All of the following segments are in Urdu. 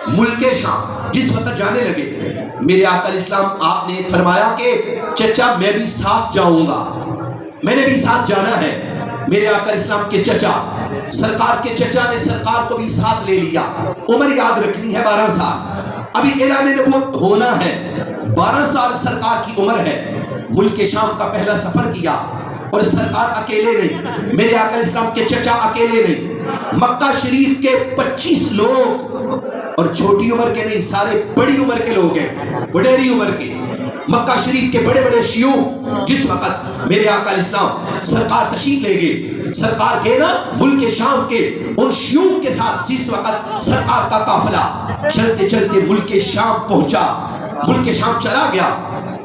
ملک شام جس وقت جانے لگے، میرے آقا علیہ السلام آپ نے فرمایا کہ چچا میں بھی ساتھ جاؤں گا، میں نے بھی ساتھ جانا ہے۔ میرے آقا علیہ السلام کے چچا، سرکار کے چچا نے سرکار کو بھی ساتھ لے لیا۔ عمر یاد رکھنی ہے 12 سال، ابھی اعلان نبوت ہونا ہے، 12 سال سرکار کی عمر ہے۔ ملک شام کا پہلا سفر کیا، اور سرکار اکیلے نہیں، میرے آقا علیہ السلام کے چچا اکیلے نہیں، مکہ شریف کے 25 لوگ، اور چھوٹی عمر کے نہیں، سارے بڑی عمر کے لوگ ہیں، وڈیری عمر کے، مکہ شریف کے بڑے بڑے شیوخ۔ جس وقت میرے آقا علیہ السلام سرکار تشریف لے گئے، سرکار کے نا ملک شام کے ان شیوخ کے ساتھ، جس وقت سرکار کا قافلہ چلتے چلتے ملک شام پہنچا، ملک شام چلا گیا۔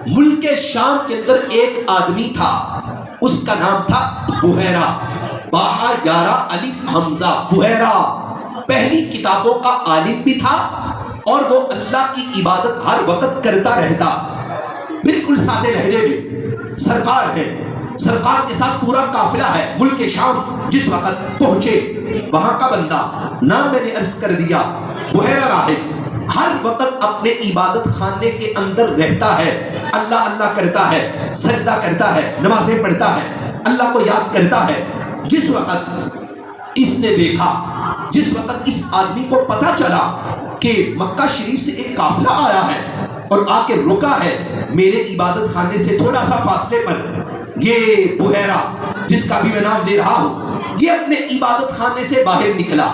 ملک شام کے اندر ایک آدمی تھا، اس کا نام تھا بحیرہ، باہا یارہ الف حمزہ، بحیرہ۔ پہلی کتابوں کا عالم بھی تھا، اور وہ اللہ کی عبادت ہر وقت کرتا رہتا، بالکل سادے لہجے میں۔ سرکار ہے، سرکار کے ساتھ پورا قافلہ ہے۔ ملک شام جس وقت پہنچے، وہاں کا بندہ، نام میں نے عرض کر دیا، بحیرہ راہب، ہر وقت اپنے عبادت خانے کے اندر رہتا ہے، اللہ اللہ کرتا ہے، سجدہ کرتا ہے، نمازیں پڑھتا ہے، اللہ کو یاد کرتا ہے۔ جس وقت اس نے دیکھا، جس وقت اس آدمی کو پتا چلا کہ مکہ شریف سے ایک قافلہ آیا ہے اور آ کے رکا ہے میرے عبادت خانے سے تھوڑا سا فاصلے پر، یہ بحیرہ جس کا بھی میں نام دے رہا ہوں، یہ اپنے عبادت خانے سے باہر نکلا،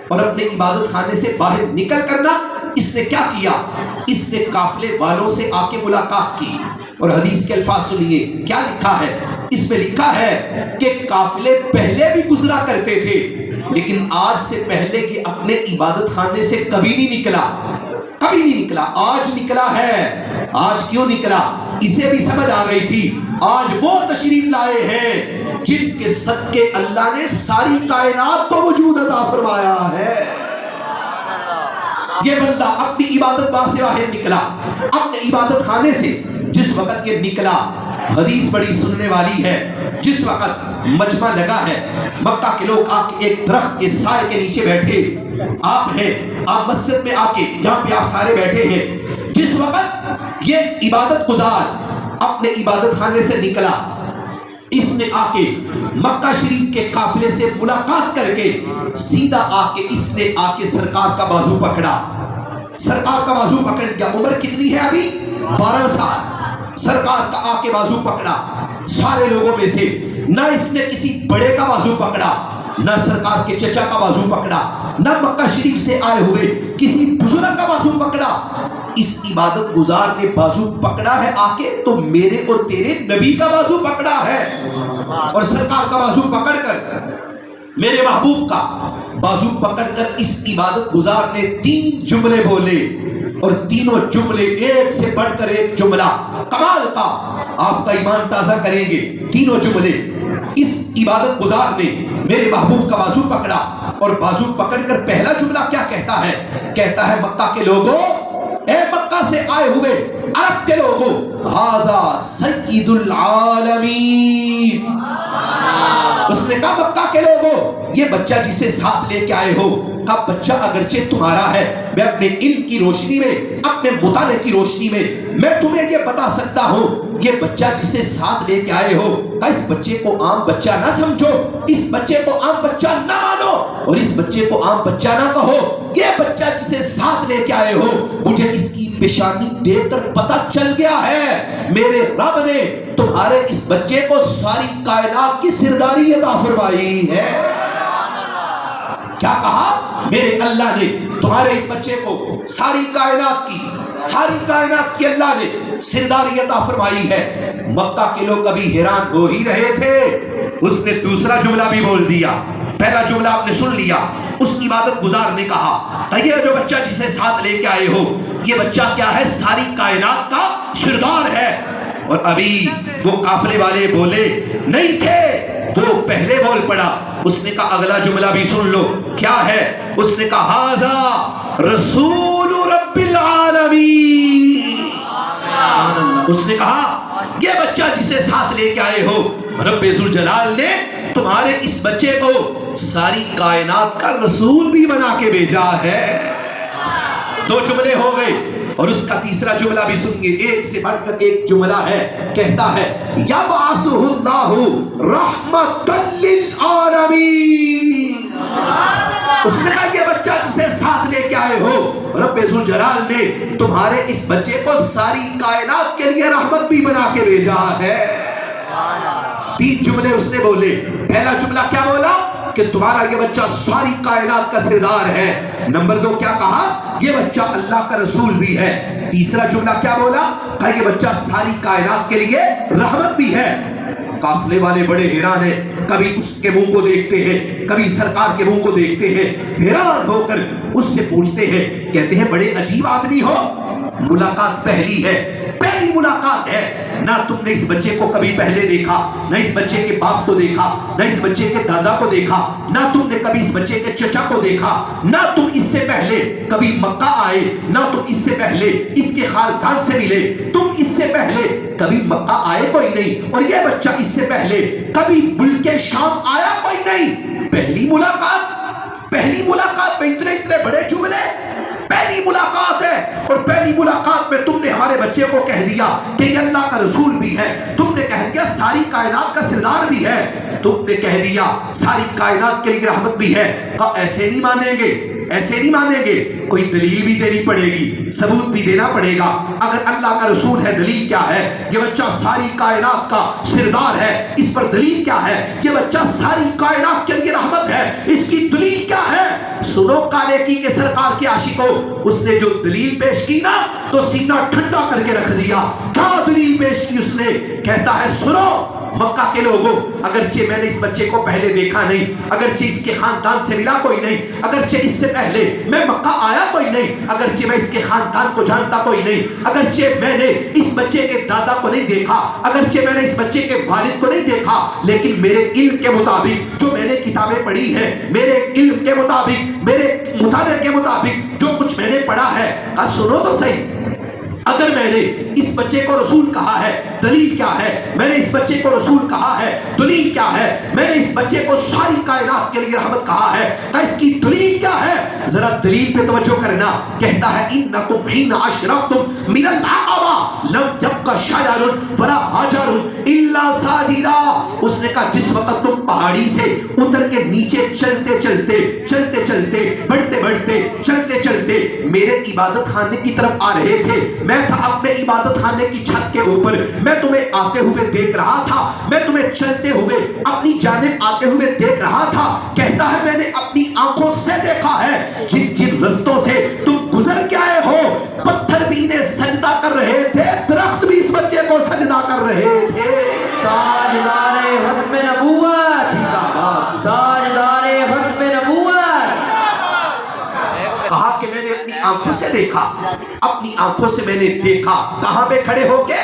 اور اپنے عبادت خانے سے باہر نکل کرنا اس نے کیا کیا، اس نے قافلے والوں سے آ کے ملاقات کی۔ اور حدیث کے الفاظ سنیے کیا لکھا ہے، اس میں لکھا ہے کہ قافلے پہلے بھی گزرا کرتے تھے، لیکن آج سے پہلے یہ اپنے عبادت خانے سے کبھی نہیں نکلا، کبھی نہیں نکلا، آج نکلا ہے۔ آج کیوں نکلا؟ اسے بھی سمجھ آ گئی تھی، آج وہ تشریف لائے ہیں جن کے صدقے اللہ نے ساری کائنات کو وجود عطا فرمایا ہے۔ یہ بندہ اپنی عبادت گاہ سے باہر نکلا، اپنے عبادت خانے سے جس وقت یہ نکلا، حدیث بڑی سننے والی ہے، جس وقت مجمع لگا ہے، مکہ کے لوگ آ کے ایک درخت کے سائے کے نیچے بیٹھے، آپ ہیں، آپ مسجد میں آ کے جہاں پہ آپ سارے بیٹھے ہیں، جس وقت یہ عبادت گزار اپنے عبادت خانے سے نکلا، اس نے آ کے مکہ شریف کے قافلے سے ملاقات کر کے سیدھا آ کے اس نے آ کے سرکار کا بازو پکڑا، سرکار کا بازو پکڑ لیا۔ عمر کتنی ہے ابھی؟ 12 سال۔ سرکار کا آ کے بازو پکڑا، سارے لوگوں میں سے نہ اس نے کسی بڑے کا بازو پکڑا، نہ سرکار کے چچا کا بازو پکڑا، نہ مکہ شریف سے آئے ہوئے کسی بزرگ کا بازو پکڑا۔ اس عبادت گزار نے بازو پکڑا ہے آ کے تو میرے اور تیرے نبی کا بازو پکڑا ہے، اور سرکار کا بازو پکڑ کر، میرے محبوب کا بازو پکڑ کر اس عبادت گزار نے 3 جملے بولے، اور تینوں جملے ایک سے بڑھ کر ایک جملہ کمال کا، آپ کا ایمان تازہ کریں گے۔ تینوں جملے، اس عبادت گزار نے میرے محبوب کا بازو پکڑا، اور بازو پکڑ کر پہلا جملہ کیا کہتا ہے؟ کہتا ہے مکہ کے لوگوں، اے مکہ سے آئے ہوئے عرب کے لوگوں، ھذا سید العالمین۔ اس نے کہا مکہ کے لوگوں، یہ بچہ جسے ساتھ لے کے آئے ہو، کہا بچہ اگرچہ تمہارا ہے، میں اپنے علم کی روشنی میں، اپنے مطالعے کی روشنی میں تمہیں یہ بتا سکتا ہوں، یہ بچہ جسے ساتھ لے کے آئے ہو، کہا اس بچے کو عام بچہ نہ سمجھو، اس بچے کو عام بچہ نہ مانو، اور اس بچے کو عام بچہ نہ کہو، یہ بچہ جسے ساتھ لے کے آئے ہو، مجھے اس کی پیشانی دیکھ کر پتہ چل گیا ہے میرے رب نے تمہارے اس بچے کو ساری کائنات کی سرداری عطا فرمائی ہے۔ کیا کہا؟ میرے اللہ نے تمہارے اس بچے کو ساری کائنات کی اللہ نے سرداری عطا فرمائی ہے۔ مکہ کے لوگ کبھی حیران ہو ہی رہے تھے، اس نے دوسرا جملہ بھی بول دیا۔ پہلا جملہ آپ نے سن لیا، اس عبادت گزار نے کہا کہ یہ جو بچہ جسے ساتھ لے کے آئے ہو، یہ بچہ کیا ہے؟ ساری کائنات کا سردار ہے۔ اور ابھی وہ قافلے والے بولے نہیں تھے، وہ پہلے بول پڑا۔ اس نے کہا اگلا جملہ بھی سن لو، کیا ہے؟ اس نے کہا ھذا رسول رب العالمین۔ اس نے کہا یہ بچہ جسے ساتھ لے کے آئے ہو، رب ذوالجلال نے تمہارے اس بچے کو ساری کائنات کا رسول بھی بنا کے بھیجا ہے۔ دو جملے ہو گئے اور اس کا تیسرا جملہ بھی سنیے، ایک سے بڑھ کر ایک جملہ ہے، کہتا ہے یبعثہ اللہ رحمۃ للعالمین۔ اس نے کہا یہ بچہ جسے ساتھ لے کے آئے ہو، رب ذوالجلال نے تمہارے اس بچے کو ساری کائنات کے لیے رحمت بھی بنا کے بھیجا ہے۔ تین جملے اس نے بولے، پہلا جملہ کیا بولا کہ تمہارا یہ بچہ ساری کائنات کا سردار ہے۔ نمبر دو کیا کہا، یہ بچہ اللہ کا رسول بھی ہے۔ تیسرا جملہ کیا بولا، کہا یہ بچہ ساری کائنات کے لیے رحمت بھی ہے۔ قافلے والے بڑے حیران ہیں، کبھی اس کے منہ کو دیکھتے ہیں، کبھی سرکار کے منہ کو دیکھتے ہیں، حیران ہو کر اس سے پوچھتے ہیں، کہتے ہیں بڑے عجیب آدمی ہو، ملاقات پہلی ہے، پہلی ملاقات ہے، نہ تم نے اس بچے کو کبھی پہلے دیکھا، نہ اس بچے کے باپ کو دیکھا، نہ اس بچے کے دادا کو دیکھا، نہ تم نے کبھی اس بچے کے چچا کو دیکھا، نہ تم اس سے پہلے کبھی مکہ آئے، نہ تم اس سے پہلے اس کے خاندان سے ملے، تم اس سے پہلے کبھی مکہ آئے کوئی نہیں، اور یہ بچہ اس سے پہلے کبھی ملک شام آیا کوئی نہیں۔ پہلی ملاقات میں اتنے بڑے جملے، پہلی ملاقات ہے، اور پہلی ملاقات میں تم نے ہمارے بچے کو کہہ دیا کہ یہ اللہ کا رسول بھی ہے، تم نے کہہ دیا ساری کائنات کا سردار بھی ہے، تم نے کہہ دیا ساری کائنات کے لیے رحمت بھی ہے۔ ایسے نہیں مانیں گے، ایسے نہیں مانیں گے، کوئی دلیل بھی دینی پڑے گی، ثبوت بھی دینا پڑے گا۔ اگر اللہ کا رسول ہے دلیل کیا ہے، یہ بچہ ساری کائنات کا سردار ہے، اس پر دلیل کیا ہے، یہ بچہ ساری کائنات کے لیے رحمت ہے، اس کی دلیل کیا ہے؟ سنو کالے کی کے سرکار کے عاشقوں، اس نے جو دلیل پیش کی نا تو سینہ ٹھنڈا کر کے رکھ دیا۔ کیا دلیل پیش کی اس نے؟ کہتا ہے سنو مکہ کے لوگوں، اگرچہ میں نے اس بچے کو پہلے دیکھا نہیں، اگرچہ اس کے خاندان سے ملا کوئی نہیں، اگرچہ اس سے پہلے میں مکہ آیا کوئی نہیں، اگرچہ میں اس کے خاندان کو جانتا کوئی نہیں، اگرچہ میں نے اس بچے کے دادا کو نہیں دیکھا، اگرچہ میں نے اس بچے کے والد کو نہیں دیکھا، لیکن میرے علم کے مطابق جو میں نے کتابیں پڑھی ہیں، میرے علم کے مطابق، میرے مطالعے کے مطابق جو کچھ میں نے پڑھا ہے، سنو تو صحیح، اگر میں نے اس بچے کو رسول کہا ہے دلیل کیا ہے، میں نے اس بچے کو رسول کہا ہے دلیل کیا ہے، میں نے اس بچے کو ساری کائنات کے لیے رحمت کہا ہے، اس کی دلیل کیا ہے؟ ذرا دلیل پہ توجہ کرنا۔ کہتا ہے انکم حین اشرفتم من العقبہ لم یبق شجر ولا حجر الا ساجدا۔ اس نے کہا جس وقت تم پہاڑی سے اتر کے نیچے چلتے چلتے بڑھتے بڑھتے چلتے چلتے میرے عبادت خانے کی طرف آ رہے تھے، میں تھا اپنے عبادت خانے کی چھت کے اوپر، میں تمہیں آتے ہوئے دیکھ رہا تھا، میں تمہیں چلتے ہوئے اپنی جانب آتے ہوئے دیکھ رہا تھا۔ کہتا ہے میں نے اپنی آنکھوں سے دیکھا ہے جن جن رستوں سے تم گزر کے آئے ہو، پتھر بھی انہیں سجدہ کر رہے تھے، درخت بھی اس بچے کو سجدہ کر رہے تھے۔ تاجدار ختم نبوت، تاجدار ختم نبوت۔ کہا کہ میں نے اپنی آنکھوں سے دیکھا، اپنی آنکھوں سے میں نے دیکھا، کہاں پہ کھڑے ہو کے؟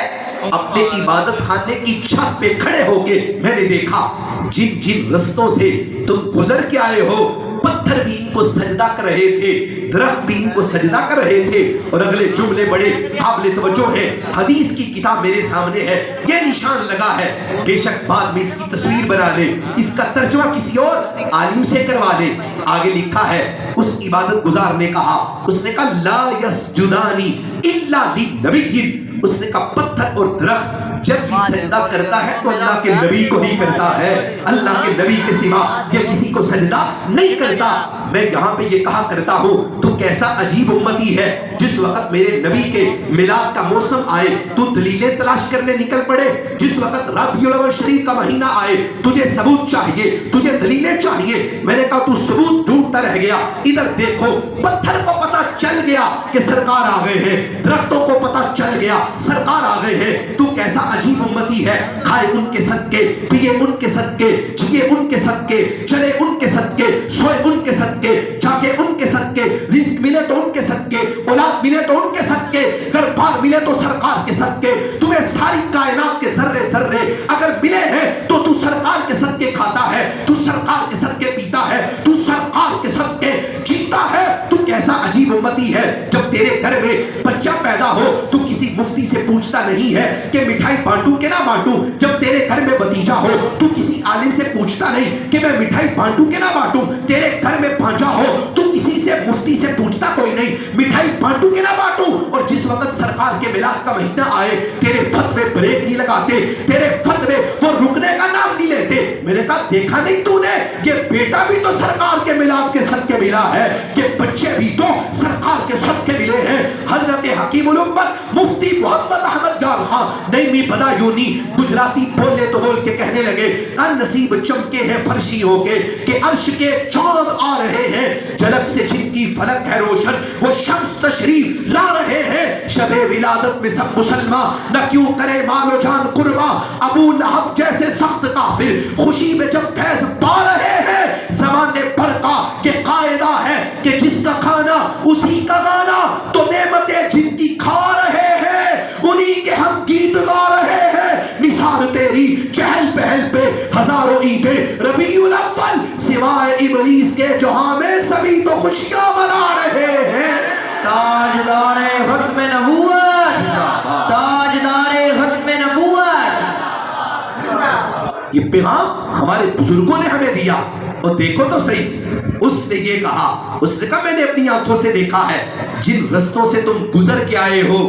اپنے عبادت خانے کی چھت پہ کھڑے ہو کے میں نے دیکھا جن جن رستوں سے تم گزر کے آئے ہو، پتھر بھی ان کو سجدہ کر رہے تھے، درخت بھی ان کو سجدہ کر رہے تھے۔ اور اگلے جملے بڑے قابل توجہ ہیں، حدیث کی کتاب میرے سامنے ہے، یہ نشان لگا ہے، بے شک بعد میں اس کی تصویر بنا لے، اس کا ترجمہ کسی اور عالم سے کروا لے۔ آگے لکھا ہے اس عبادت گزار نے کہا، اس نے کہا لا یسجدانی الا لنبی، اس نے کہا پتھر اور درخت جب بھی سجدہ کرتا ہے تو اللہ کے نبی کو ہی کرتا ہے، اللہ کے نبی کے سوا یہ کسی کو سجدہ نہیں کرتا۔ میں یہاں پہ یہ کہا کرتا ہوں تو کیسا عجیب امتی ہے، جس وقت میرے نبی کے میلاد کا موسم آئے تو دلیلیں تلاش کرنے نکل پڑے، جس وقت ربیع الاول شریف کا مہینہ آئے تجھے ثبوت چاہیے، تجھے دلیلیں چاہیے۔ میں نے کہا تو ثبوت ڈھونڈتا رہ گیا، ادھر دیکھو پتھر کو پتہ چل گیا کہ سرکار آ گئے ہیں، درختوں کو پتہ چل گیا سرکار آ گئے ہیں، تو کیسا عجیب امتی ہے، کھائے ان کے صدقے، پیے ان کے صدقے، جیے ان کے صدقے، چلے ان کے صدقے، سوئے ان کے صدقے، جاگے ان کے صدقے، رزق ملے تو ان کے صدقے، اولاد ملے تو ان کے صدقے، گھر بار ملے تو سرکار کے صدقے۔ تمہیں ساری کائنات کے ذرے ذرے اگر ملے ہیں تو تو سرکار کے صدقے کھاتا ہے، تو سرکار کے صدقے پیتا ہے، تو سرکار کے صدقے جیتا ہے۔ تو کیسا عجیب امتی جاتی ہے جب تیرے گھر میں بچہ پیدا ہو تو کسی مفتی سے پوچھتا نہیں ہے کہ مٹھائی بانٹوں کہ نہ بانٹوں. جب تیرے گھر میں بھتیجا ہو تو کسی عالم سے پوچھتا نہیں کہ میں مٹھائی بانٹوں کہ نہ بانٹوں. تیرے گھر میں بھانجا ہو تو کسی سے مفتی سے پوچھتا کوئی نہیں مٹھائی بانٹوں کہ نہ بانٹوں. اور جس وقت سرکار کے میلاد کا مہینہ آئے تیرے فتوے بریک نہیں لگاتے, تیرے فتوے وہ رکنے کا نام نہیں لیتے. میں نے کہا دیکھا نہیں تو نے کہ بیٹا بھی تو سرکار کے میلاد کے صدقے ملا ہے, کہ بچے بھی تو سرکار کے صدقے ملے ہیں. حضرت حکیم الامت مفتی محمد احمد یار خان نئی بدایونی گجراتی بولے تو بول کے کہنے لگے ان نصیب چمکے ہیں فرشی ہو کے کہ عرش کے چاند آ رہے ہیں, جھلک سے جن کی فلک ہے روشن وہ شمس تشریف لا رہے ہیں. شب ولادت میں سب مسلمان نہ کیوں کرے مال و جان قربا, ابو لہب جیسے سخت کافر خوشی میں جب فیض پا رہے ہیں. زمانے پر کا کہ قاعدہ ہے کہ جس کا کھانا اسی کا گانا, تو نعمتیں جن کی کھا رہے ہیں انہی کے ہم گیت گا رہے ہیں. نثار تیری چہل پہل پہ ہزاروں عیدیں ربیع الاول سوائے ابلیس کے جہاں میں سبھی تو خوشیاں منا رہے ہیں. تاجدار ختم نبوت, تاجدار ختم نبوت. یہ پیغام ہمارے بزرگوں نے ہمیں دیا. اور دیکھو تو صحیح, اس نے یہ کہا, اس نے کہا میں نے اپنی آنکھوں سے دیکھا ہے جن رستوں سے تم گزر کے آئے ہو,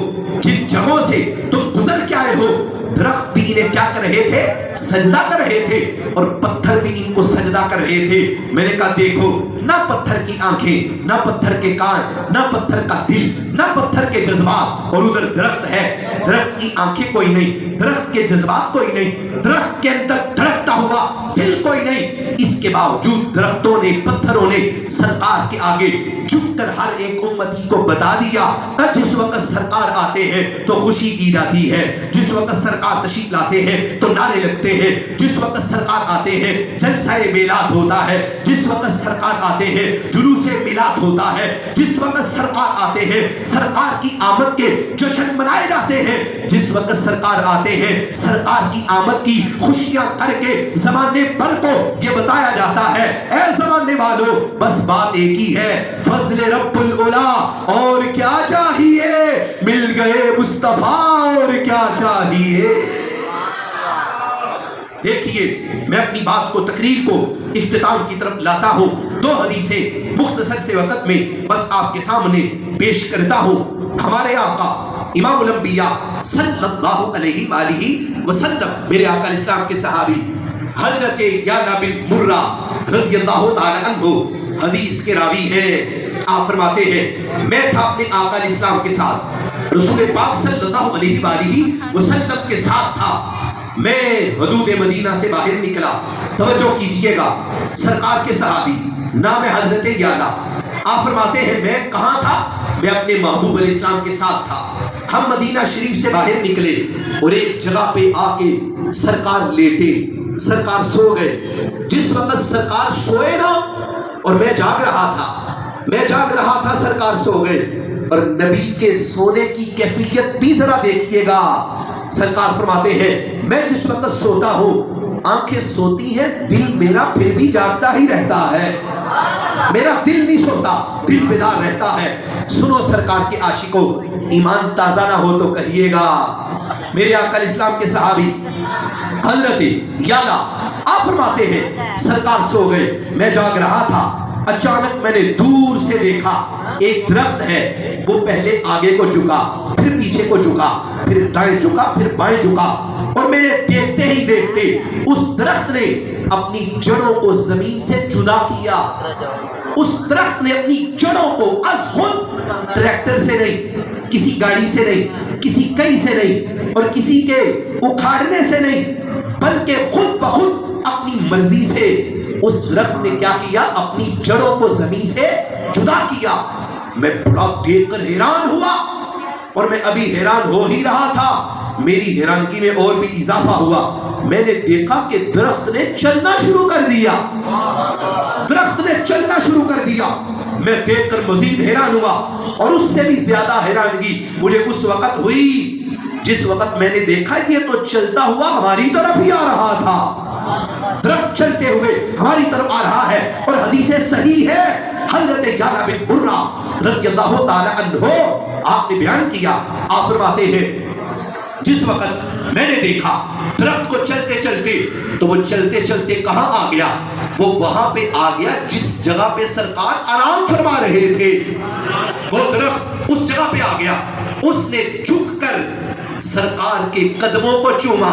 جن جگہوں سے تم گزر کے آئے ہو, درخت بھی انہیں کیا کر رہے تھے, سجدہ کر رہے تھے, اور پتھر بھی ان کو سجدہ کر رہے تھے. میں نے کہا دیکھو نہ پتھر کی آنکھیں, نہ پتھر کے کان, نہ پتھر کا دل, نہ پتھر کے جذبات, اور ادھر درخت ہے, درخت کی آنکھیں کوئی نہیں, درخت کے جذبات کوئی نہیں, درخت کے اندر دھڑکتا ہوا دل کوئی نہیں. اس کے باوجود درختوں نے, پتھروں نے سرکار کے آگے جھک کر ہر ایک امتی کو بتا دیا کہ جس وقت سرکار آتے ہیں تو خوشی کی جاتی ہے, جس وقت سرکار تشریف لاتے ہیں تو نعرے لگتے ہیں, جس وقت سرکار آتے ہیں جلسہ میلاد ہوتا ہے, جس وقت سرکار آتے ہیں جلوس میلاد ہوتا ہے, جس وقت سرکار آتے ہیں سرکار کی آمد کے جشن منائے جاتے ہیں, جس وقت سرکار آتے ہیں سرکار کی آمد کی خوشیاں کر کے زمانے بھر کو یہ بتایا جاتا ہے اے زمانے والوں بس بات ایک ہی ہے, فضل رب العلا, اور کیا چاہیے, مل گئے مصطفیٰ اور کیا چاہیے. دیکھیے میں اپنی بات کو, تقریر کو اختتام کی طرف لاتا ہوں. دو حدیثیں مختصر سے وقت میں بس آپ کے سامنے پیش کرتا ہوں. ہمارے آقا امام الانبیاء صلی اللہ علیہ وآلہ وسلم, میرے آقا الاسلام کے صحابی حضرت یعلا بن مرہ رضی اللہ تعالی عنہ حدیث کے راوی ہیں. آپ فرماتے ہیں میں تھا اپنے آقا الاسلام کے ساتھ, رسول پاک صلی اللہ علیہ وآلہ وسلم کے ساتھ تھا. میں حدود مدینہ سے باہر نکلا, توجہ کیجئے گا, سرکار کے صحابی نام حضرت یعلا. آپ فرماتے ہیں میں کہاں تھا, میں اپنے محبوب علیہ السلام کے ساتھ تھا. ہم مدینہ شریف سے باہر نکلے اور ایک جگہ پہ آ کے سرکار لیٹے, سرکار سو گئے. جس وقت سرکار سوئے نا, اور میں جاگ رہا تھا سرکار سو گئے. اور نبی کے سونے کی کیفیت بھی ذرا دیکھیے گا. سرکار فرماتے ہیں میں جس وقت سوتا ہوں آنکھیں سوتی ہیں, دل میرا پھر بھی جاگتا ہی رہتا ہے. میرا دل نہیں سوتا, دل بیدار رہتا ہے. سنو سرکار کے عاشقوں, ایمان تازہ نہ ہو تو کہیے گا. میرے آقا الاسلام کے صحابی حضرت یعلا آپ فرماتے ہیں سرکار سو گئے, میں جاگ رہا تھا. اچانک میں نے دور سے دیکھا ایک درخت ہے, وہ پہلے آگے کو جھکا, پھر پیچھے کو جھکا, پھر دائیں جھکا, پھر بائیں جھکا, اور میں نے دیکھتے ہی دیکھتے اس درخت نے اپنی جڑوں کو زمین سے جدا کیا. اس درخت نے اپنی جڑوں کو از خود, ٹریکٹر سے نہیں, کسی گاڑی سے نہیں, کسی کئی سے نہیں, اور کسی کے اکھاڑنے سے نہیں, بلکہ خود بخود اپنی مرضی سے اس درخت نے کیا کیا, اپنی جڑوں کو زمین سے جدا کیا. میں بڑا دیکھ کر حیران ہوا, اور میں ابھی حیران ہو ہی رہا تھا, میری حیرانگی میں اور بھی اضافہ ہوا. میں نے دیکھا کہ درخت نے چلنا شروع کر دیا, درخت نے چلنا شروع کر دیا. میں دیکھ کر مزید حیران ہوا, اور اس سے بھی زیادہ حیرانگی مجھے اس وقت ہوئی جس وقت میں نے دیکھا کہ یہ تو چلتا ہوا ہماری طرف ہی آ رہا تھا. درخت چلتے ہوئے ہماری طرف آ رہا ہے, اور حدیث صحیح ہے حضرت یعلا بن مرہ رضی اللہ تعالی عنہ آپ نے بیان کیا، آپ فرماتے ہیں جس وقت میں نے دیکھا درخت کو چلتے چلتے، تو وہ چلتے چلتے کہاں آ گیا؟ وہ وہاں پہ آ گیا جس جگہ پہ سرکار آرام فرما رہے تھے، وہ درخت اس جگہ پہ آ گیا، اس نے جھک کر سرکار کے قدموں کو چوما،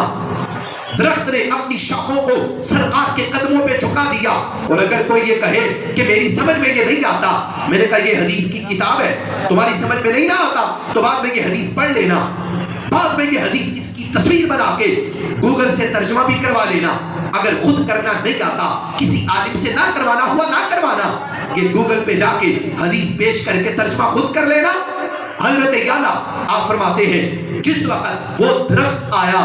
درخت نے اپنی شاخوں کو سرکار کے قدموں پہ جھکا دیا۔ اور اگر کوئی یہ کہے کہ میری سمجھ میں یہ نہیں آتا، میں نے کہا یہ حدیث کی کتاب ہے، تمہاری سمجھ میں نہیں نہ آتا تو بعد میں یہ حدیث پڑھ لینا، بعد میں یہ حدیث اس کی تصویر بنا کے گوگل سے ترجمہ بھی کروا لینا، اگر خود کرنا نہیں آتا کسی عالم سے نہ کروانا ہوا نہ کروانا، یہ گوگل پہ جا کے حدیث پیش کر کے ترجمہ خود کر لینا۔ حضرت یعلا آپ فرماتے ہیں جس وقت وہ درخت آیا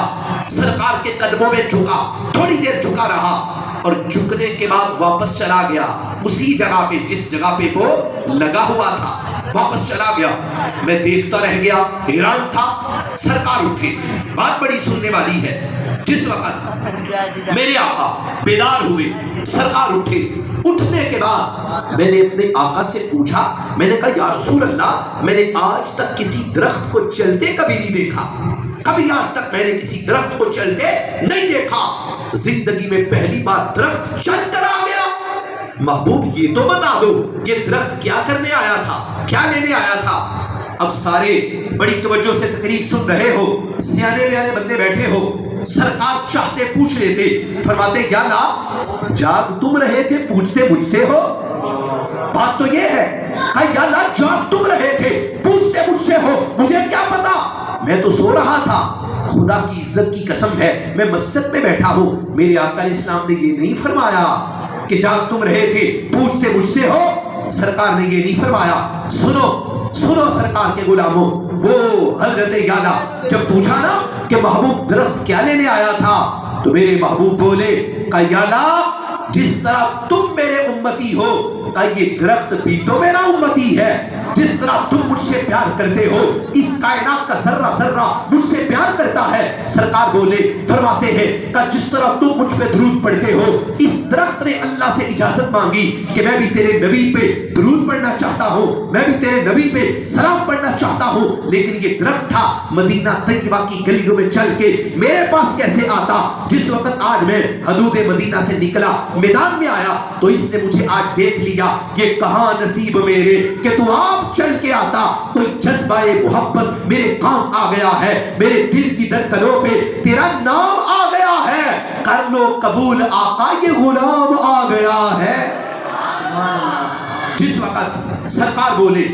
سرکار کے قدموں میں جھکا، تھوڑی دیر جھکا رہا اور جھکنے کے بعد واپس چلا گیا اسی جگہ پہ جس جگہ پہ وہ لگا ہوا تھا، واپس چلا گیا۔ میں دیکھتا رہ گیا، حیران تھا۔ سرکار اٹھے، بات بڑی سننے والی ہے، جس وقت میرے آقا بیدار ہوئے، سرکار اٹھے، اٹھنے کے بعد میں نے اپنے آقا سے پوچھا، میں نے کہا یا رسول اللہ میں نے آج تک کسی درخت کو چلتے کبھی نہیں دیکھا، کبھی آج تک میں نے کسی درخت کو چلتے نہیں دیکھا، زندگی میں پہلی بار درخت چل کر آ گیا۔ محبوب یہ تو بتا دو یہ درخت کیا کرنے آیا تھا، کیا لینے آیا تھا؟ اب سارے بڑی توجہ سے تقریر سن رہے ہو، سیانے بیانے بندے بیٹھے ہو، سرکار چاہتے پوچھ لیتے، فرماتے یعلا جاگ تم رہے تھے پوچھتے مجھ سے ہو؟ بات تو یہ ہے کہ یعلا جاگ تم رہے تھے پوچھتے مجھ سے ہو، مجھے کیا پتا، میں تو سو رہا تھا۔ خدا کی عزت کی قسم ہے میں مسجد میں بیٹھا ہوں، میرے آقا علیہ السلام نے یہ نہیں فرمایا کہ جاگ تم رہے تھے پوچھتے مجھ سے ہو، سرکار نے یہ نہیں فرمایا۔ سنو سنو سرکار کے غلاموں، وہ حضرت یعلا جب پوچھا نا کہ محبوب درخت کیا لینے آیا تھا، تو میرے محبوب بولے کہ یعلا جس طرح تم میرے امتی ہو کہ یہ درخت بھی تو میرا امتی ہے، جس طرح تم مجھ سے پیار کرتے ہو اس کائنات کا ذرہ ذرہ مجھ سے پیار کرتا ہے۔ سرکار بولے فرماتے ہیں کہ جس طرح تم مجھ پہ درود پڑھتے ہو، اس درخت نے اللہ سے اجازت مانگی کہ میں بھی تیرے نبی پہ درود پڑھنا چاہتا ہوں، میں بھی تیرے نبی پہ سلام پڑھنا چاہتا ہوں، لیکن یہ درخت تھا مدینہ طیبہ کی گلیوں میں چل کے میرے پاس کیسے آتا؟ جس وقت آج میں حدود مدینہ سے نکلا میدان میں آیا تو اس نے مجھے آج دیکھ لیا، یہ کہاں نصیب میرے کہ تو آپ چل کے آتا، کوئی جذبہ محبت میرے کام آ گیا ہے، میرے دل کی دھڑکنوں پہ تیرا نام آ گیا ہے، کر لو قبول آقا یہ غلام آ گیا ہے۔ جس وقت سرکار بولے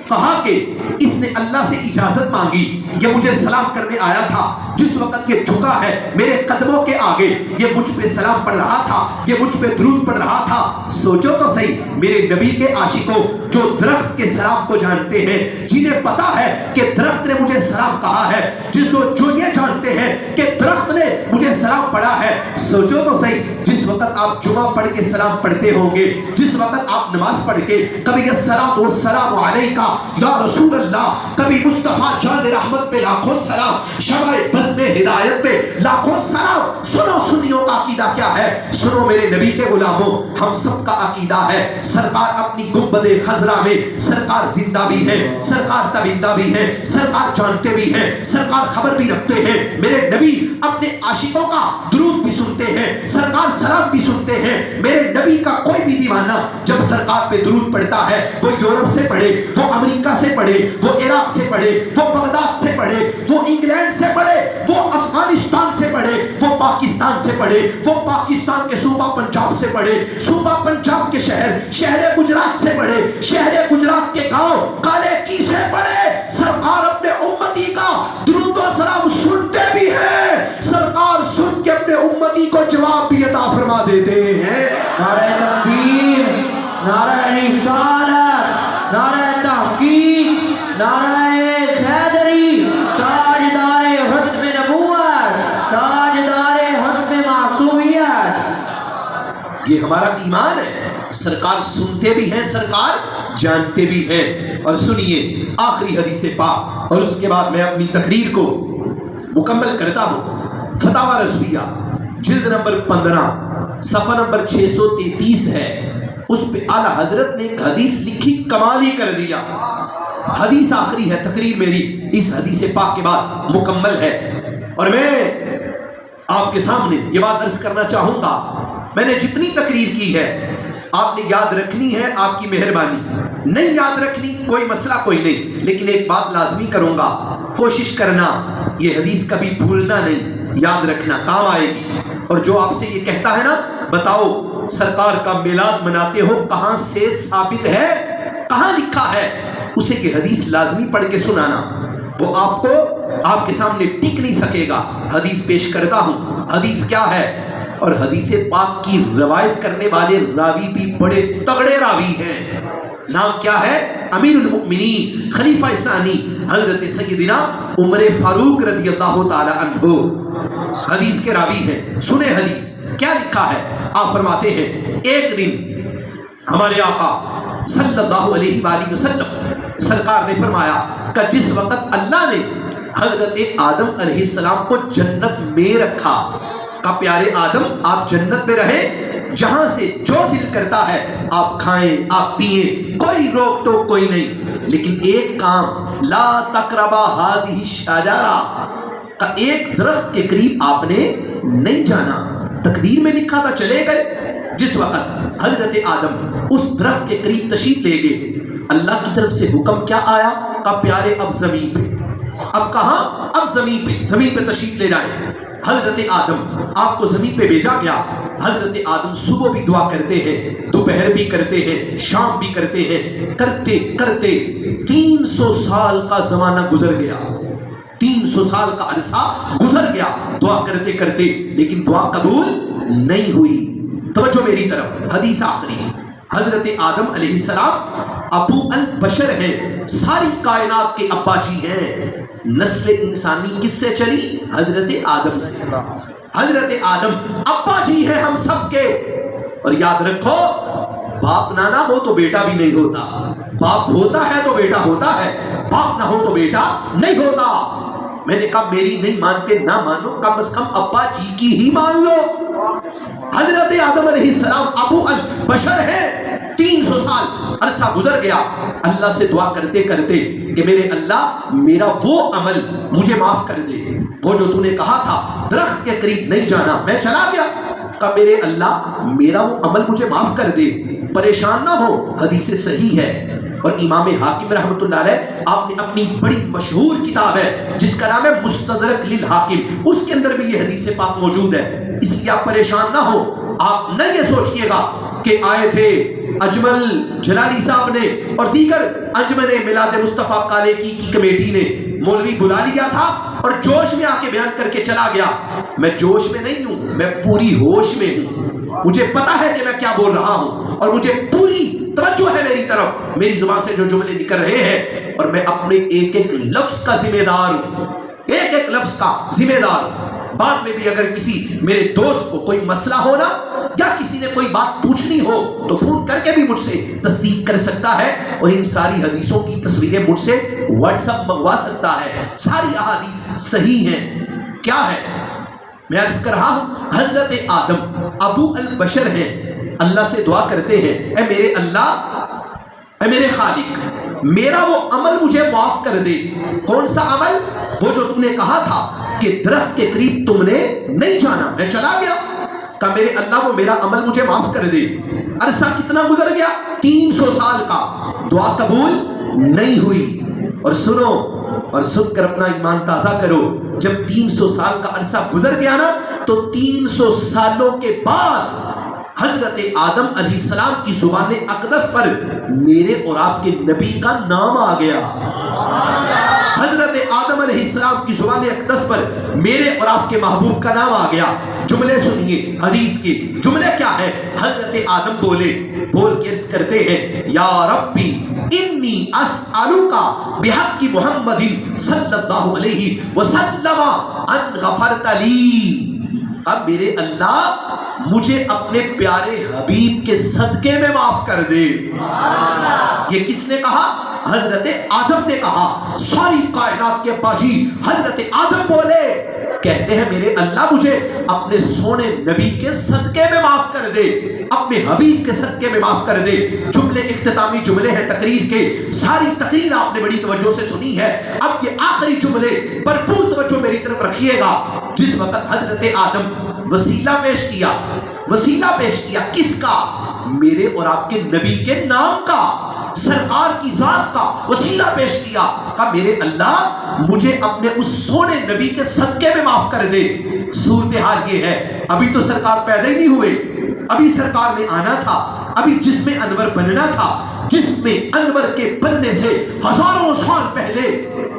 کہا کہ اس نے اللہ سے اجازت مانگی، یہ مجھے سلام کرنے آیا تھا، جس وقت یہ جھکا ہے میرے قدموں کے آگے، یہ مجھ پہ سلام پڑھ رہا تھا، یہ مجھ پہ درود پڑھ رہا تھا۔ سوچو تو صحیح میرے نبی کے عاشقوں جو درخت کے سلام کو جانتے ہیں، جنہیں پتا ہے کہ درخت نے مجھے سلام کہا ہے، جو یہ جانتے ہیں کہ درخت نے مجھے سلام پڑھا ہے، سوچو تو صحیح جس وقت آپ جمعہ پڑھ کے سلام پڑھتے ہوں گے، جس وقت آپ نماز پڑھ کے کبھی الصلاۃ والسلام علیکہ یا رسول اللہ، کبھی مصطفیٰ جان رحمت پہ لاکھوں سلام، شمع بزم ہدایت پہ لاکھوں سلام۔ سنو سنیوں کا عقیدہ کیا ہے، سنو میرے نبی کے غلاموں، ہم سب کا عقیدہ ہے سرکار اپنی گنبد خضرا میں سرکار زندہ بھی ہے، سرکار تابندہ بھی ہے، سرکار جانتے بھی ہیں، سرکار خبر بھی رکھتے ہیں، میرے نبی اپنے عاشقوں کا درود بھی سنتے ہیں، سرکار سلام بھی سنتے ہیں۔ میرے نبی کا کوئی بھی دیوانہ جب سرکار پہ درود پڑھتا ہے، وہ یورپ سے پڑھے، وہ امریکہ سے پڑھے، وہ عراق سے پڑھے، وہ بغداد سے پڑھے، وہ انگلینڈ سے پڑھے، وہ افغانستان سے پڑھے، وہ پاکستان سے پڑھے، وہ پاکستان کے صوبہ پنجاب سے پڑھے، صوبہ پنجاب کے شہر گجرات سے پڑھے، شہر گجرات کے گاؤں کالے کی سے پڑھے، سرکار اپنے امتی کا درود و سلام سنتے بھی ہیں، سرکار سن کے اپنے امتی کو جواب بھی عطا فرما دیتے ہیں۔ نعرہ تکبیر، نعرہ رسالت، نعرہ تحقیق، نعرہ حیدری، تاجدار حکم نبوت، تاجدار حکم معصومیت۔ یہ ہمارا ایمان ہے، سرکار سنتے بھی ہیں، سرکار جانتے بھی ہیں۔ اور سنیے آخری حدیث پاک اور اس کے بعد میں اپنی تقریر کو مکمل کرتا ہوں۔ فتاوی رضویہ جلد نمبر 15 صفحہ نمبر 633 ہے۔ اس پہ اعلیٰ حضرت نے ایک حدیث لکھی، کمال ہی کر دیا. حدیث آخری ہے، تقریر میری اس حدیث پاک کے بعد مکمل ہے، اور میں آپ کے سامنے یہ بات عرض کرنا چاہوں گا. میں نے جتنی تقریر کی ہے آپ نے یاد رکھنی ہے، آپ کی مہربانی. نہیں یاد رکھنی کوئی مسئلہ کوئی نہیں، لیکن ایک بات لازمی کروں گا، کوشش کرنا یہ حدیث کبھی بھولنا نہیں، یاد رکھنا، کام آئے گی. اور جو آپ سے یہ کہتا ہے نا بتاؤ سرکار کا میلاد مناتے ہو، کہاں سے ثابت ہے، کہاں لکھا ہے، اسے کہ حدیث لازمی پڑھ کے سنانا. وہ آپ کو آپ کے سامنے ٹک نہیں سکے گا. حدیث پیش کرتا ہوں، حدیث کیا ہے، اور حدیث پاک کی روایت کرنے والے راوی بھی بڑے تگڑے راوی ہیں. نام کیا ہے؟ امیر المؤمنین خلیفہ ثانی حضرت سیدنا عمر فاروق رضی اللہ تعالی عنہ حدیث کے راوی ہیں. سنیں حدیث کیا لکھا ہے. آپ فرماتے ہیں ایک دن ہمارے آقا صلی اللہ علیہ وآلہ وسلم سرکار نے فرمایا کہ جس وقت اللہ نے حضرت آدم علیہ السلام کو جنت میں رکھا، کہ پیارے آدم آپ جنت میں رہے، جہاں سے جو دل کرتا ہے آپ کھائیں آپ پئیں، کوئی روک ٹوک کوئی نہیں، لیکن ایک کام، لا تقربا هذه الشجرہ، کا ایک درخت کے قریب آپ نے نہیں جانا. تقدیر میں لکھا تھا چلے گئے. جس وقت حضرت آدم اس درخت کے قریب تشریف لے گئے، اللہ کی طرف سے حکم کیا آیا کہ پیارے اب زمین پہ، اب کہاں، اب زمین پہ تشریف لے جائیں. حضرت آدم آپ کو زمین پہ بھیجا گیا. حضرت آدم صبح بھی دعا کرتے ہیں، دوپہر بھی کرتے ہیں، شام بھی کرتے ہیں. کرتے کرتے 300 سال کا زمانہ گزر گیا، 300 سال کا عرصہ گزر گیا دعا کرتے کرتے، لیکن دعا قبول نہیں ہوئی. توجہ میری طرف، حدیث آخری. حضرت آدم علیہ السلام ابو البشر ہیں، ساری کائنات کے ابا جی ہیں. نسل انسانی کس سے چلی؟ حضرت آدم سے. حضرت آدم ابا جی ہیں ہم سب کے. اور یاد رکھو باپ نہ ہو تو بیٹا بھی نہیں ہوتا، باپ ہوتا ہے تو بیٹا ہوتا ہے، باپ نہ ہو تو بیٹا نہیں ہوتا. میں نے کہا میری نہیں مانتے نہ مانو، کم از کم ابا جی کی ہی مان لو. حضرت آدم علیہ السلام ابو البشر ہیں. 300 سال عرصہ گزر گیا اللہ سے دعا کرتے کرتے کہ میرے اللہ میرا وہ عمل مجھے معاف کر دے، وہ جو تو نے کہا تھا درخت کے قریب نہیں جانا، میں چلا گیا. کہ میرے اللہ میرا وہ عمل مجھے معاف کر دے، پریشان نہ ہو. حدیث صحیح ہے. اور امام حاکم رحمۃ اللہ علیہ آپ نے اپنی بڑی مشہور کتاب ہے جس کا نام ہے مستدرک للحاکم، اس کے اندر بھی یہ حدیث پاک موجود ہے. اس لیے آپ پریشان نہ ہو. آپ نہ یہ سوچئے گا کہ آئے تھے اجمل جلالی صاحب نے اور دیگر انجمن میلاد مصطفیٰ کالے کی کمیٹی نے مولوی بلا لیا تھا اور جوش میں آ کے بیان کر کے چلا گیا. میں جوش میں نہیں ہوں، میں پوری ہوش میں ہوں. مجھے پتا ہے کہ میں کیا بول رہا ہوں اور مجھے پوری توجہ ہے میری طرف، میری زبان سے جو جملے نکل رہے ہیں، اور میں اپنے ایک ایک لفظ کا ذمہ دار ہوں، ایک ایک لفظ کا ذمہ دار ہوں. بعد میں بھی اگر کسی میرے دوست کو کوئی مسئلہ ہونا یا کسی نے کوئی بات پوچھنی ہو تو فون کر کے بھی مجھ سے تصدیق کر سکتا ہے، اور ان ساری حدیثوں کی تصویریں مجھ سے واٹس ایپ منگوا سکتا ہے. ساری احادیث صحیح ہیں. کیا ہے میں عرض کر رہا ہوں، حضرت آدم ابو البشر ہیں، اللہ سے دعا کرتے ہیں اے میرے اللہ، اے میرے خالق، میرا وہ عمل مجھے معاف کر دے. کون سا عمل؟ وہ جو تم نے کہا تھا کہ درخت کے قریب تم نے نہیں جانا، میں چلا گیا. کہ میرے اللہ وہ میرا عمل مجھے معاف کر دے. عرصہ کتنا گزر گیا؟ 300 سال کا. دعا قبول نہیں ہوئی. اور سنو اور سن کر اپنا ایمان تازہ کرو، جب 300 سال کا عرصہ گزر گیا نا تو 300 سالوں کے بعد حضرت آدم علیہ السلام کی زبان اقدس پر میرے اور آپ کے نبی کا نام آ گیا. حضرت آدم علیہ السلام کی زبان اقدس پر میرے اور آپ کے محبوب کا نام آ گیا. جملے سنیے حدیث کے. جملے کیا ہے؟ حضرت آدم بولے، بول کے عرض کرتے ہیں یا ربی انی اسألوکا بحق محمد صلی اللہ علیہ وسلم ان غفرت لی. اب میرے اللہ مجھے اپنے پیارے حبیب کے صدقے میں معاف کر دے. یہ کس نے کہا؟ حضرت آدم نے کہا. ساری کائنات کے باجی حضرت آدم بولے کہتے ہیں میرے اللہ مجھے اپنے سونے نبی کے صدقے میں معاف کر دے، اپنے حبیب کے صدقے میں معاف کر دے۔ جملے اختتامی جملے ہیں تقریر کے، ساری تقریر آپ نے بڑی توجہ سے سنی ہے، اب یہ آخری جملے بھرپور توجہ میری طرف رکھیے گا۔ جس وقت حضرت آدم وسیلہ پیش کیا، وسیلہ پیش کیا کس کا؟ میرے اور آپ کے نبی کے نام کا، سرکار کی ذات کا وسیلہ پیش کیا، کہا میرے اللہ مجھے اپنے اس سونے نبی کے صدقے میں معاف کر دے۔ صورتحال یہ ہے ابھی تو سرکار پیدا ہی نہیں ہوئے، ابھی سرکار نے آنا تھا، ابھی جسم انور بننا تھا، جسم انور کے بننے سے ہزاروں سال پہلے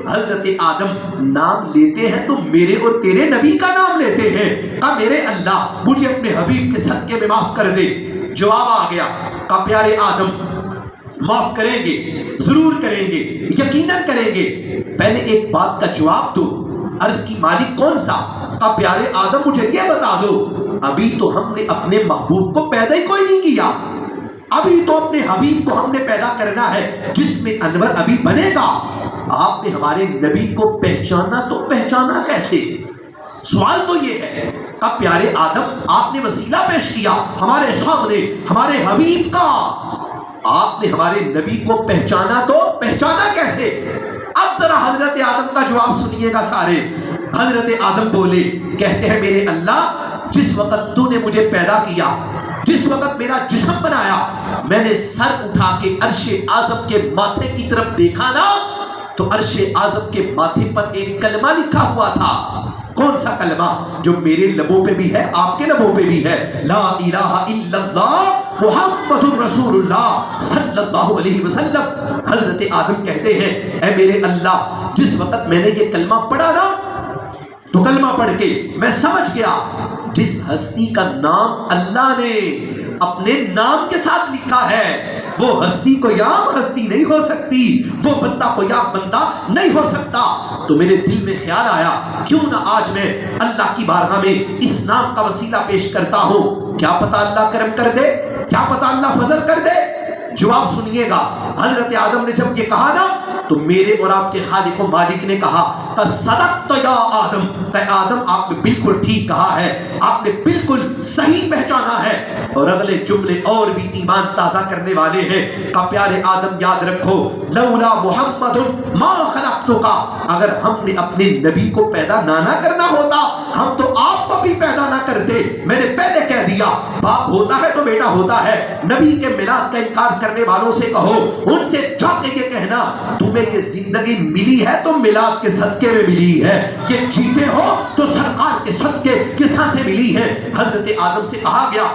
حضرت آدم نام لیتے ہیں تو میرے اور تیرے نبی کا نام لیتے ہیں، کہا میرے اللہ مجھے اپنے حبیب کے صدقے میں معاف کر دے۔ جواب آ گیا، کہا پیارے آدم معاف کریں گے، ضرور کریں گے، یقیناً کریں گے، پہلے ایک بات کا جواب دو۔ عرض کی مالک کون سا؟ کہا پیارے آدم مجھے یہ بتا دو، ابھی تو ہم نے اپنے محبوب کو پیدا ہی کوئی نہیں کیا، ابھی تو اپنے حبیب کو ہم نے پیدا کرنا ہے، جس میں انور ابھی بنے گا، آپ نے ہمارے نبی کو پہچانا تو پہچانا کیسے؟ سوال تو یہ ہے، اب پیارے آدم آپ نے وسیلہ پیش کیا ہمارے سامنے ہمارے حبیب کا، آپ نے ہمارے نبی کو پہچانا تو پہچانا کیسے؟ اب ذرا حضرت آدم کا جواب سنیے گا سارے۔ حضرت آدم بولے، کہتے ہیں میرے اللہ جس وقت تو نے مجھے پیدا کیا، جس وقت میرا جسم بنایا، میں نے سر اٹھا کے عرش اعظم کے ماتھے کی طرف دیکھا نا، تو عرش اعظم کے ماتھے پر ایک کلمہ لکھا ہوا تھا۔ کون سا کلمہ؟ جو میرے لبوں پہ بھی ہے، آپ کے لبوں پہ بھی ہے، لا الہ الا اللہ محمد الرسول اللہ صلی اللہ علیہ وسلم۔ حضرت آدم کہتے ہیں اے میرے اللہ جس وقت میں نے یہ کلمہ پڑھا نا، تو کلمہ پڑھ کے میں سمجھ گیا جس ہستی کا نام اللہ نے اپنے نام کے ساتھ لکھا ہے، وہ ہستی کوئی عام ہستی نہیں ہو سکتی، وہ بندہ کوئی عام بندہ نہیں ہو سکتا۔ تو میرے دل میں خیال آیا کیوں نہ آج میں اللہ کی بارگاہ میں اس نام کا وسیلہ پیش کرتا ہوں، کیا پتہ اللہ کرم کر دے، کیا پتہ اللہ فضل کر دے۔ جواب سنیے گا، حضرت آدم نے جب یہ کہا نا تو میرے اور آپ کے خالق و مالک نے کہا صدقت یا آدم، کہ آدم آپ نے بالکل ٹھیک کہا ہے، آپ نے بالکل صحیح پہچانا ہے۔ اور اگلے جملے اور بھی ایمان تازہ کرنے والے ہیں، کہ پیارے آدم یاد رکھو لولا محمد ما خلقتک، اگر ہم نے اپنے نبی کو پیدا نہ کرنا ہوتا ہم تو آپ کو بھی پیدا نہ کرتے۔ میں نے پہلے کہہ دیا باپ ہوتا ہے تو بیٹا ہوتا ہے، نبی کے میلاد کا انکار کرنے والوں سے کہو، ان سے جا کے یہ کہنا تمہیں یہ زندگی ملی ہے تو میلاد کے صدقے میں ملی ہے، یہ جیتے ہو تو سرکار کے صدقے کس سے ملی ہے۔ حضرت آدم سے کہا گیا،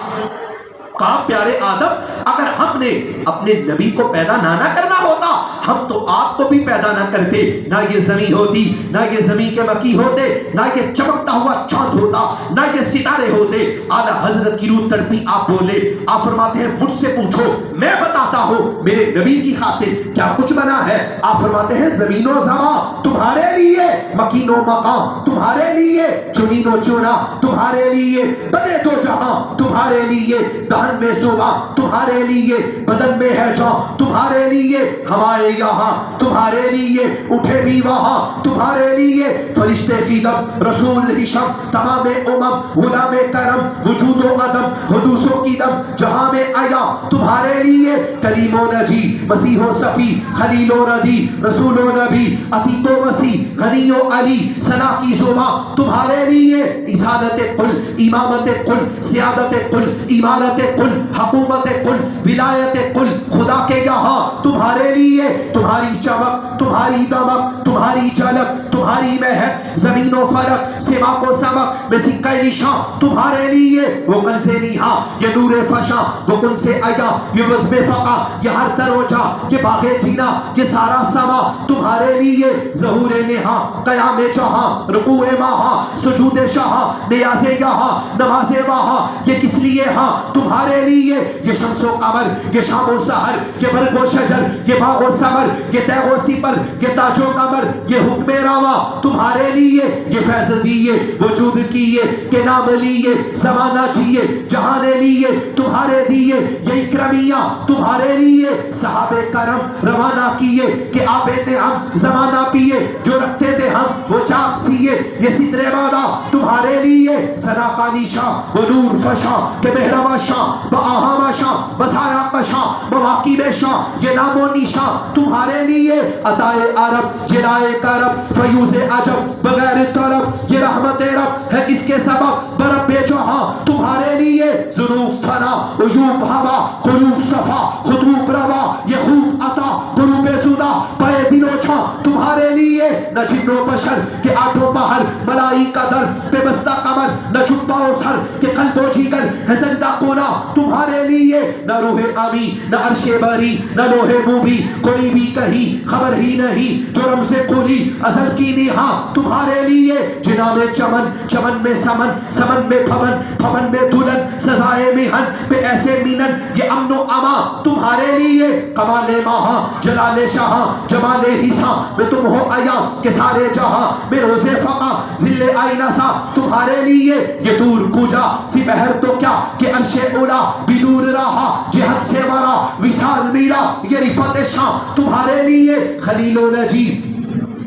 کہا پیارے آدم اگر ہم نے اپنے نبی کو پیدا نہ کرنا ہوتا ہم تو آپ کو بھی پیدا نہ کرتے، نہ یہ زمین ہوتی، نہ یہ زمین کے مکی ہوتے، نہ یہ چمکتا ہوا چاند ہوتا، نہ یہ ستارے ہوتے۔ اعلیٰ حضرت کی روح تڑپی، آپ بولے، آپ فرماتے ہیں مجھ سے پوچھو میں بتاتا ہوں میرے نبی کی خاطر کیا کچھ بنا ہے۔ آپ فرماتے ہیں زمین و زمان تمہارے لیے، مکین و مقام تمہارے لیے، چنین و چنا تمہارے لیے، بنے تو جہاں تمہارے لیے، دہن میں صبح تمہارے لیے، بدن میں ہے جان تمہارے لیے، ہمارے یہاں تمہارے لیے، اٹھے بھی وہاں تمہارے لیے، فرشتے کی دم رسول ہی شم تمام امم غلام کرم وجود و عدم حدوث و کی دم جہاں میں آیا تمہارے لیے، کریم و نجی مسیح و صفی خلیل و ردی رسول و نبی عتیق و وسیع غنی و علی ثنا کی زبان تمہارے لیے، اصالت قل امامت قل سیادت قل امارت قل حکومت قل ولایت قل خدا کے یہاں تمہارے لیے، تمہاری چمک تمہاری دمک تمہاری جھلک تمہاری مہک زمین و فلک سما کو سمک میں سکہ نشان تمہارے لیے، وہ کن سے نیہا یہ نور فشاں، وہ کن سے آیا یہ وزب فقا، یہ ہر تروجہ یہ باغ جینا یہ سارا سما تمہارے لیے، ظہور نہا قیام جہاں رکوع ماہاں سجود شاہاں نیاز یہاں نماز وہاں، یہ کس لیے ہاں تمہارے لیے، یہ شمس و قمر یہ شام و سحر یہ برگ و شجر یہ باغ و ثمر یہ تیغ و سپر یہ تاج و قمر یہ حکم روا تمہارے لیے، یہ فیض دیے وجود کیے کہ نام لیے زمانہ جیے جہان لیے تمہارے دیے، یہ اکرمیہ تمہارے لیے، صحابہ کرم روانہ کیے کہ آب نعم زمانہ پیے جو رکھتے تھے ہم وہ چاک سیے یہ ستر مادہ تمہارے لیے سنا کا نیشاں وہ نور فشاں کہ مہرباں شاں بآہاں شاں بسایا کشاں مواقع بے شاں یہ نام و نیشاں تمہارے لیے عطائے عرب جلائے کرب فیوز عجب بغیر طلب یہ رحمت رب ہے کس کے سبب برب جہاں تمہارے لیے ظروف فنا عیوب ہوا قلوب صفا خطوب روا یہ خوب عطا قلوب زدہ پائے دل و چھاں تمہارے لیے نہ جن و بشر کہ آٹھوں پہر ملائی کا در پہ بستہ قمر نہ چھپا و سر کہ قلب و جیگر ہے زندہ کونا تمہارے لیے نہ روح آمی نہ عرش بری نہ لوح موبی کوئی بھی کہیں خبر ہی نہیں جو رمز قولی ازل کی نیہاں تمہارے لیے جناب چمن چمن میں سمن سمن میں پھون پھون میں دلن سزائے مہن پہ ایسے مینن یہ امن و اما تمہارے لیے کمال ماہاں جلال شاہاں جمال حساں میں تم ہو ایام کے سارے جہاں میں روز فقا ذل آئینہ سا تمہارے لیے یہ دور کوجا سی بہر تو کیا کہ عرش اولا بدور رہا جہت سے ورا وصال میرا یہ رفت شاں تمہارے لیے خلیل و نجیب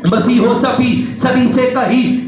مسیح و صفی سبھی سے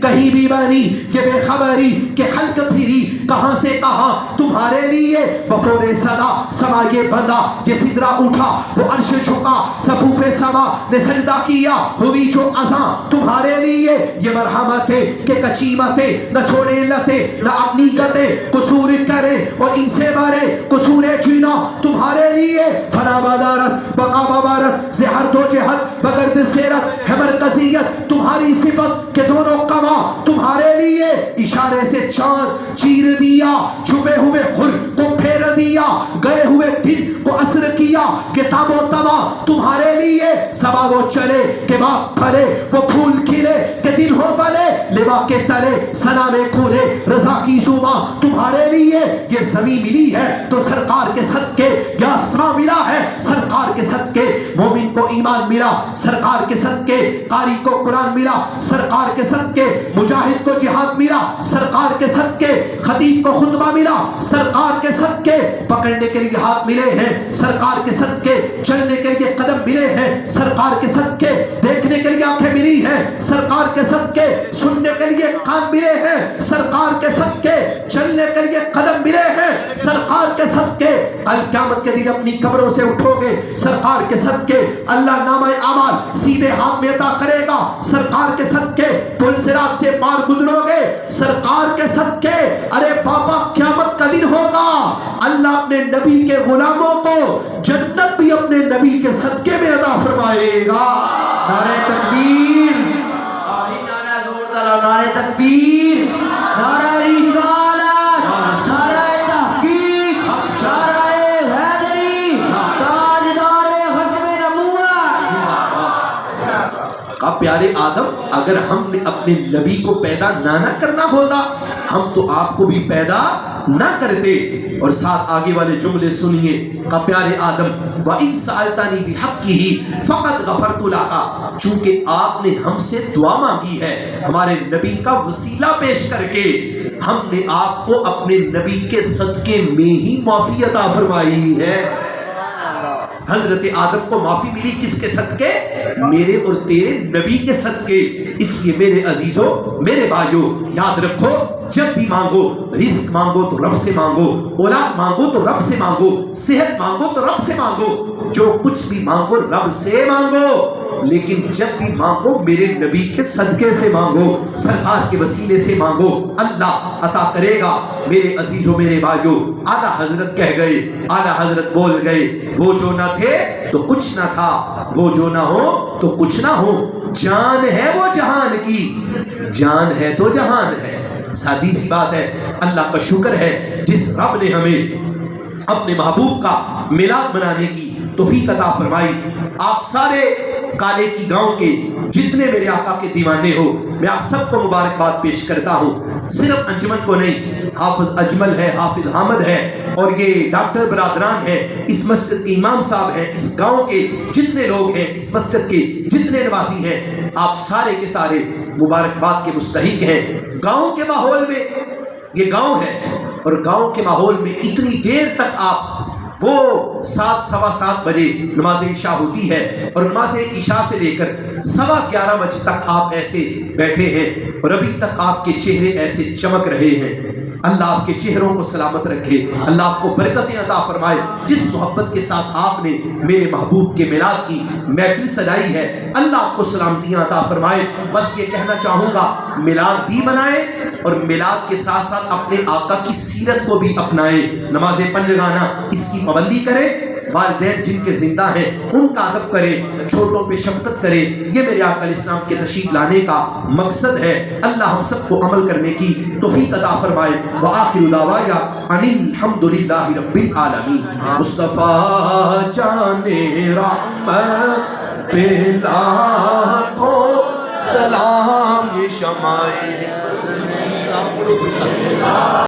کہیں بھی بنی کہ بے خبری کہ خلق پھری کہاں سے کہاں تمہارے لیے بفور صدا سما یہ بندہ یہ سدرہ اٹھا وہ عرش جھکا صفوف سما نے سجدہ کیا ہوئی جو ازاں تمہارے لیے یہ مرحمت ہے کہ کچیمتیں نہ چھوڑے لتے نہ اپنی گتے قصور کرے اور ان سے بارے قصور جینا تمہارے لیے فنا بدارت بقا ببارت زہر دو جہت بگرد سیرت ہے مرکزیت تمہاری صفت کے دونوں کما تمہارے لیے اشارے سے چاند چیر دیا چھپے ہوئے خل کو پھیر دیا گئے ہوئے دن کو اثر کیا کتاب و تما تمہارے لیے سبا وہ چلے کہ باغ پھلے وہ پھول کھلے کہ دل ہو بلے لبا کے تلے سنا میں کھولے رضا کی زباں تمہارے لیے یہ زمین ملی ہے تو سرکار کے صدقے یا آسماں ملا ہے سرکار کے صدقے مومن کو ایمان ملا سرکار کے صدقے قاری کو قرآن ملا سرکار کے صدقے مجاہد کو جہاد ملا سرکار کے صدقے خطیب کو خطبہ ملا سرکار کے صدقے پکڑنے کے لیے ہاتھ ملے ہیں سرکار کے صدقے چلنے کے لیے قدم ملے ہیں سرکار کے صدقے دیکھنے کے لیے آنکھیں ملی ہیں سرکار کے صدقے سننے کے لیے کان ملے ہیں سرکار کے صدقے چلنے کے لیے قدم ملے ہیں سرکار کے صدقے کل قیامت کے دن اپنی قبروں سے اٹھو گے سرکار کے صدقے اللہ نامہ اعمال سیدھے ہاتھ میں عطا کرے گا سرکار کے صدقے پل صراط سے پار گزرو گے سرکار کے صدقے ارے بابا قیامت کا دن ہوگا اللہ اپنے نبی کے غلاموں کو جنت بھی اپنے نبی کے صدقے میں عطا فرمائے گا نعرہ تکبیر نعرہ زور نعرہ تکبیر نعرہ رسالت نعرہ تحقیق نعرہ حیدری تاجدار ختم نبوت کہا پیارے آدم اگر ہم نے اپنے نبی کو پیدا نہ کرنا ہوتا ہم تو آپ کو بھی پیدا نہ کرتے اور ساتھ آگے والے جملے سنیے کہ پیارے آدم وَإِن سَأَلْتَنِي بِحَقِّهِ فَقَدْ غَفَرْتُ لَكَ چونکہ آپ نے ہم سے دعا مانگی ہے ہمارے نبی کا وسیلہ پیش کر کے ہم نے آپ کو اپنے نبی کے صدقے میں ہی معافی عطا فرمائی ہے حضرت آدم کو معافی ملی کس کے صدقے میرے اور تیرے نبی کے صدقے اس لیے میرے عزیزوں میرے بھائیوں یاد رکھو جب بھی مانگو رزق مانگو تو رب سے مانگو اولاد مانگو تو رب سے مانگو صحت مانگو تو رب سے مانگو جو کچھ بھی مانگو رب سے مانگو لیکن جب بھی مانگو میرے نبی کے صدقے سے مانگو سرکار کے وسیلے سے مانگو اللہ عطا کرے گا میرے عزیزوں میرے بھائیوں اعلیٰ حضرت کہہ گئے اعلیٰ حضرت بول گئے وہ جو نہ تھے تو کچھ نہ تھا وہ جو نہ ہو تو کچھ نہ ہو جان ہے وہ جہان کی جان ہے تو جہان ہے سادی سی بات ہے اللہ کا شکر ہے جس رب نے ہمیں اپنے محبوب کا میلاد منانے کی توفیق عطا فرمائی آپ سارے کالے کی گاؤں کے جتنے میرے آقا کے دیوانے ہو میں آپ سب کو مبارکباد پیش کرتا ہوں صرف انجمن کو نہیں حافظ اجمل ہے حافظ حامد ہے اور یہ ڈاکٹر برادران ہیں اس مسجد کے امام صاحب ہیں اس گاؤں کے جتنے لوگ ہیں اس مسجد کے جتنے نواسی ہیں آپ سارے کے سارے مبارکباد کے مستحق ہیں گاؤں کے ماحول میں یہ گاؤں ہے اور گاؤں کے ماحول میں اتنی دیر تک آپ وہ 7 سوا 7 بجے نماز عشاء ہوتی ہے اور نماز عشاء سے لے کر 11:15 بجے تک آپ ایسے بیٹھے ہیں اور ابھی تک آپ کے چہرے ایسے چمک رہے ہیں. اللہ آپ کے چہروں کو سلامت رکھے, اللہ آپ کو برکتیں عطا فرمائے. جس محبت کے ساتھ آپ نے میرے محبوب کے میلاد کی محفل سجائی ہے, اللہ آپ کو سلامتیاں عطا فرمائے. بس یہ کہنا چاہوں گا, میلاد بھی منائیں اور میلاد کے ساتھ ساتھ اپنے آقا کی سیرت کو بھی اپنائیں. نماز پنجگانہ اس کی پابندی کریں. والدین جن کے زندہ ہیں ان کا ادب کریں, چھوٹوں پہ شفقت کریں. یہ میرے آقا علیہ السلام کے تشریف لانے کا مقصد ہے. اللہ ہم سب کو عمل کرنے کی توفیق عطا فرمائے. وآخر دعوانا ان الحمد للہ رب العالمین. مصطفیٰ جان رحمت پہ لاکھوں سلام. یہ شمائل